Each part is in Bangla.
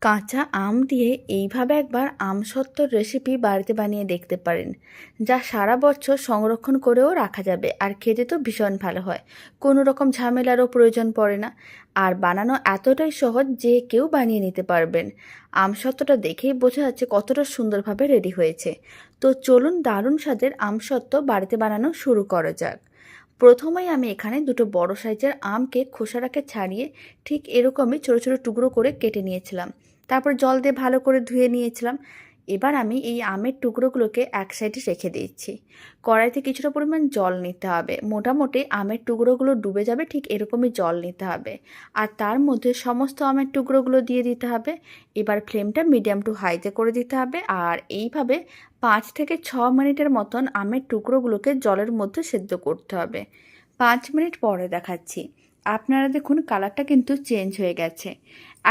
কাঁচা আম দিয়ে এইভাবে একবার আমসত্ত্বর রেসিপি বাড়িতে বানিয়ে দেখতে পারেন, যা সারা বছর সংরক্ষণ করেও রাখা যাবে আর খেতে তো ভীষণ ভালো হয়। কোনো রকম ঝামেলারও প্রয়োজন পড়ে না, আর বানানো এতটাই সহজ যে কেউ বানিয়ে নিতে পারবেন। আমসত্ত্বটা দেখেই বোঝা যাচ্ছে কতটা সুন্দরভাবে রেডি হয়েছে। তো চলুন দারুণ স্বাদের আমসত্ত্ব বাড়িতে বানানো শুরু করা যাক। প্রথমেই আমি এখানে দুটো বড় সাইজের আমকে খোসাটাকে ছাড়িয়ে ঠিক এরকমই ছোটো ছোটো টুকরো করে কেটে নিয়েছিলাম। তারপর জল দিয়ে ভালো করে ধুয়ে নিয়েছিলাম। এবার আমি এই আমের টুকরোগুলোকে এক সাইডে রেখে দিচ্ছি। কড়াইতে কিছুটা পরিমাণ জল নিতে হবে, মোটামুটি আমের টুকরোগুলো ডুবে যাবে ঠিক এরকমই জল নিতে হবে। আর তার মধ্যে সমস্ত আমের টুকরোগুলো দিয়ে দিতে হবে। এবার ফ্লেমটা মিডিয়াম টু হাইতে করে দিতে হবে, আর এইভাবে 5 থেকে 6 মিনিটের মতন আমের টুকরোগুলোকে জলের মধ্যে সেদ্ধ করতে হবে। 5 মিনিট পরে দেখাচ্ছি। আপনারা দেখুন কালারটা কিন্তু চেঞ্জ হয়ে গেছে।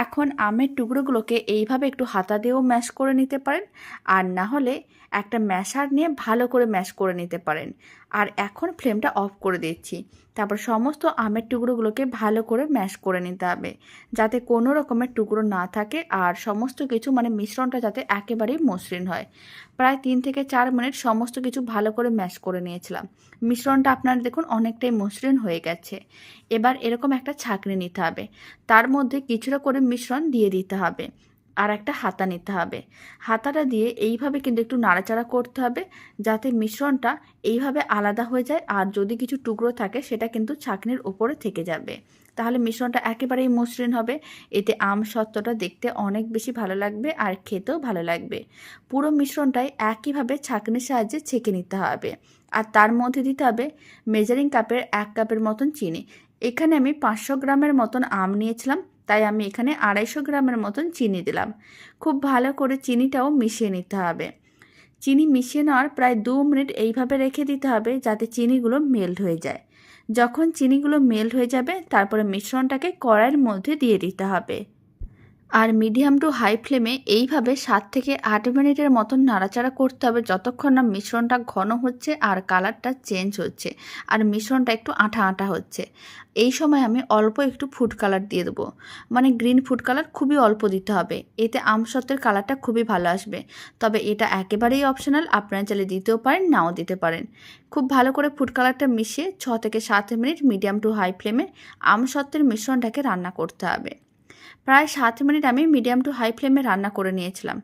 এখন আমের টুকরোগুলোকে এইভাবে একটু হাতা দিয়েও ম্যাশ করে নিতে পারেন, আর না হলে একটা ম্যাশার নিয়ে ভালো করে ম্যাশ করে নিতে পারেন। আর এখন ফ্লেমটা অফ করে দিচ্ছি। তারপর সমস্ত আমের টুকরোগুলোকে ভালো করে ম্যাশ করে নিতে হবে, যাতে কোনো রকমের টুকরো না থাকে, আর সমস্ত কিছু মিশ্রণটা যাতে একেবারেই মসৃণ হয়। প্রায় 3 থেকে 4 মিনিট সমস্ত কিছু ভালো করে ম্যাশ করে নিয়েছিলাম। মিশ্রণটা আপনারা দেখুন অনেকটাই মসৃণ হয়ে গেছে। এবার এরকম একটা ছাঁকনি নিতে হবে, তার মধ্যে কিছুটা করে মিশ্রণ দিয়ে দিতে হবে, আর একটা হাতা নিতে হবে। হাতাটা দিয়ে এইভাবে কিন্তু একটু নাড়াচাড়া করতে হবে, যাতে মিশ্রণটা এইভাবে আলাদা হয়ে যায়, আর যদি কিছু টুকরো থাকে সেটা কিন্তু ছাঁকনির ওপরে থেকে যাবে। তাহলে মিশ্রণটা একেবারেই মসৃণ হবে। এতে আমসত্ত্বটা দেখতে অনেক বেশি ভালো লাগবে আর খেতেও ভালো লাগবে। পুরো মিশ্রণটাই একইভাবে ছাঁকনির সাহায্যে ছেঁকে নিতে হবে। আর তার মধ্যে দিতে হবে মেজারিং কাপের 1 কাপের মতন চিনি। এখানে আমি 500 গ্রামের মতন আম নিয়েছিলাম, তাই আমি এখানে 250 গ্রামের মতন চিনি দিলাম। খুব ভালো করে চিনিটাও মিশিয়ে নিতে হবে। চিনি মিশিয়ে নেওয়ার প্রায় 2 মিনিট এইভাবে রেখে দিতে হবে, যাতে চিনিগুলো মেল্ট হয়ে যায়। যখন চিনিগুলো মেল্ট হয়ে যাবে, তারপরে মিশ্রণটাকে কড়াইয়ের মধ্যে দিয়ে দিতে হবে। আর মিডিয়াম টু হাই ফ্লেমে এইভাবে 7 থেকে 8 মিনিটের মতন নাড়াচাড়া করতে হবে, যতক্ষণ না মিশ্রণটা ঘন হচ্ছে আর কালারটা চেঞ্জ হচ্ছে, আর মিশ্রণটা একটু আঠা আঠা হচ্ছে। এই সময় আমি অল্প একটু ফুড কালার দিয়ে দেবো, গ্রিন ফুড কালার খুবই অল্প দিতে হবে। এতে আমসত্ত্বের কালারটা খুবই ভালো আসবে। তবে এটা একেবারেই অপশনাল, আপনারা চাইলে দিতেও পারেন, নাও দিতে পারেন। খুব ভালো করে ফুড কালারটা মিশিয়ে 6 থেকে 7 মিনিট মিডিয়াম টু হাই ফ্লেমে আমসত্ত্বের মিশ্রণটাকে রান্না করতে হবে। প্রায় 7 মিনিট আমি মিডিয়াম টু হাই ফ্লেমে রান্না করে নিয়েছিলাম।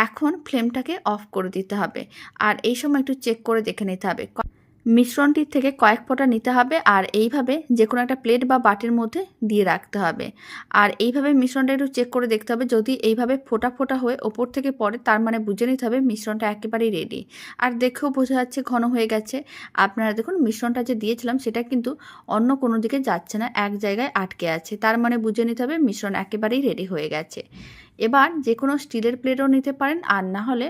এখন ফ্লেমটাকে অফ করে দিতে হবে, আর এই সময় একটু চেক করে দেখে নিতে হবে মিশ্রণটির থেকে কয়েক ফোঁটা নিতে হবে, আর এইভাবে যে কোনো একটা প্লেট বা বাটির মধ্যে দিয়ে রাখতে হবে। আর এইভাবে মিশ্রণটা একটু চেক করে দেখতে হবে, যদি এইভাবে ফোঁটা ফোঁটা হয়ে ওপর থেকে পড়ে, তার বুঝে নিতে হবে মিশ্রণটা একেবারেই রেডি। আর দেখেও বোঝা যাচ্ছে ঘন হয়ে গেছে। আপনারা দেখুন মিশ্রণটা যে দিয়েছিলাম সেটা কিন্তু অন্য কোনো দিকে যাচ্ছে না, এক জায়গায় আটকে আছে, তার বুঝে নিতে হবে মিশ্রণ একেবারেই রেডি হয়ে গেছে। এবার যে কোনো স্টিলের প্লেটও নিতে পারেন, আর না হলে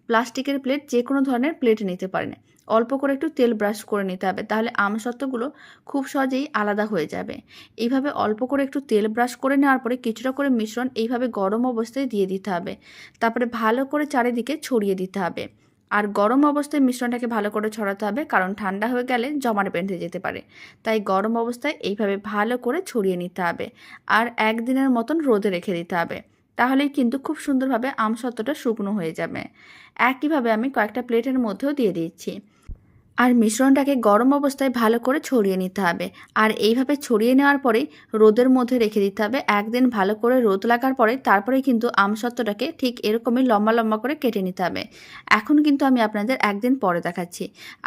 প্লাস্টিকের প্লেট, যে কোনো ধরনের প্লেট নিতে পারেন। অল্প করে একটু তেল ব্রাশ করে নিতে হবে, তাহলে আমসত্ত্বগুলো খুব সহজেই আলাদা হয়ে যাবে। এইভাবে অল্প করে একটু তেল ব্রাশ করে নেওয়ার পরে কিছুটা করে মিশ্রণ এইভাবে গরম অবস্থায় দিয়ে দিতে হবে। তারপরে ভালো করে চারিদিকে ছড়িয়ে দিতে হবে। আর গরম অবস্থায় মিশ্রণটাকে ভালো করে ছড়াতে হবে, কারণ ঠান্ডা হয়ে গেলে জমাট বেঁধে যেতে পারে। তাই গরম অবস্থায় এইভাবে ভালো করে ছড়িয়ে নিতে হবে, আর 1 দিনের মতন রোদে রেখে দিতে হবে। তাহলেই কিন্তু খুব সুন্দরভাবে আমসত্ত্বটা শুকনো হয়ে যাবে। একইভাবে আমি কয়েকটা প্লেটের মধ্যেও দিয়ে দিচ্ছি। আর মিশ্রণটাকে গরম অবস্থায় ভালো করে ছড়িয়ে নিতে হবে। আর এইভাবে ছড়িয়ে নেওয়ার পরে রোদের মধ্যে রেখে দিতে হবে। 1 দিন ভালো করে রোদ লাগার পরে তারপরেই কিন্তু আমসত্ত্বটাকে ঠিক এরকমই লম্বা লম্বা করে কেটে নিতে হবে। এখন কিন্তু আমি আপনাদের 1 দিন পরে দেখাচ্ছি।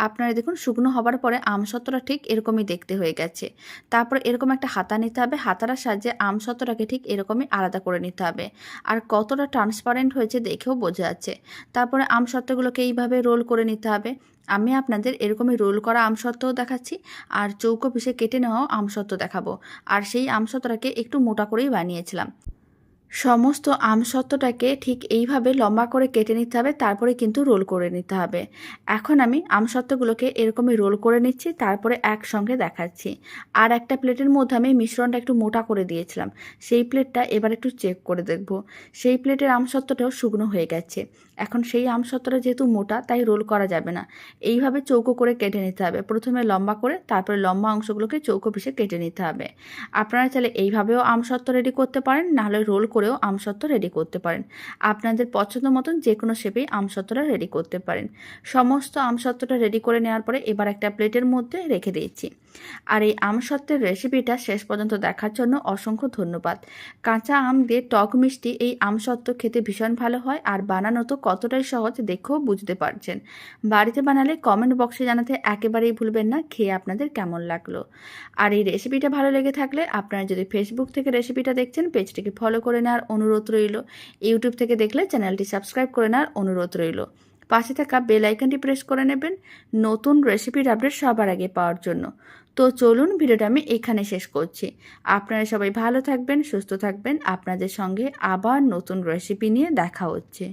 আপনারা দেখুন শুকনো হবার পরে আমসত্ত্বটা ঠিক এরকমই দেখতে হয়ে গেছে। তারপরে এরকম একটা হাতা নিতে হবে, হাতার সাহায্যে আমসত্ত্বটাকে ঠিক এরকমই আলাদা করে নিতে হবে। আর কতটা ট্রান্সপারেন্ট হয়েছে দেখেও বোঝা যাচ্ছে। তারপরে আমসত্ত্বগুলোকে এইভাবে রোল করে নিতে হবে। আমি আপনাদের এরকমই রোল করা আমসত্ত্বও দেখাচ্ছি, আর চৌকো পিসে কেটে নেওয়াও আমসত্ত্ব দেখাবো। আর সেই আমসত্ত্বটাকে একটু মোটা করেই বানিয়েছিলাম। সমস্ত আমসত্ত্বটাকে ঠিক এইভাবে লম্বা করে কেটে নিতে হবে, তারপরে কিন্তু রোল করে নিতে হবে। এখন আমি আমসত্ত্বগুলোকে এরকমই রোল করে নিচ্ছি, তারপরে একসঙ্গে দেখাচ্ছি। আর একটা প্লেটের মধ্যে আমি মিশ্রণটা একটু মোটা করে দিয়েছিলাম, সেই প্লেটটা এবার একটু চেক করে দেখব। সেই প্লেটের আমসত্ত্বটাও শুকনো হয়ে গেছে। এখন সেই আমসত্ত্বটা যেহেতু মোটা, তাই রোল করা যাবে না। এইভাবে চৌকো করে কেটে নিতে হবে, প্রথমে লম্বা করে, তারপরে লম্বা অংশগুলোকে চৌকো পিসে কেটে নিতে হবে। আপনারা চাইলে এইভাবেও আমসত্ত্ব রেডি করতে পারেন, নাহলে রোল করে করেও আমসত্ত্ব রেডি করতে পারেন। আপনাদের পছন্দ মতন যে কোনো শেপেই আমসত্ত্বটা রেডি করতে পারেন। সমস্ত আমসত্ত্বটা রেডি করে নেওয়ার পরে এবার একটা প্লেটের মধ্যে রেখে দিয়েছি। আর এই আমসত্ত্বের রেসিপিটা শেষ পর্যন্ত দেখার জন্য অসংখ্য ধন্যবাদ। কাঁচা আম দিয়ে টক মিষ্টি এই আমসত্ত্ব খেতে ভীষণ ভালো হয়, আর বানানো তো কতটাই সহজ দেখেও বুঝতে পারছেন। বাড়িতে বানালে কমেন্ট বক্সে জানাতে একেবারেই ভুলবেন না খেয়ে আপনাদের কেমন লাগলো। আর এই রেসিপিটা ভালো লেগে থাকলে আপনারা যদি ফেসবুক থেকে রেসিপিটা দেখছেন পেজটিকে ফলো করে নেওয়ার অনুরোধ রইল। ইউটিউব থেকে দেখলে চ্যানেলটি সাবস্ক্রাইব করে নেওয়ার অনুরোধ রইল। পাশে থাকা বেল আইকনটি প্রেস করে নেবেন নতুন রেসিপির আপডেট সবার আগে পাওয়ার জন্য। তো চলুন ভিডিওটা আমি এখানে শেষ করছি। আপনারা সবাই ভালো থাকবেন, সুস্থ থাকবেন। আপনাদের সঙ্গে আবার নতুন রেসিপি নিয়ে দেখা হচ্ছে।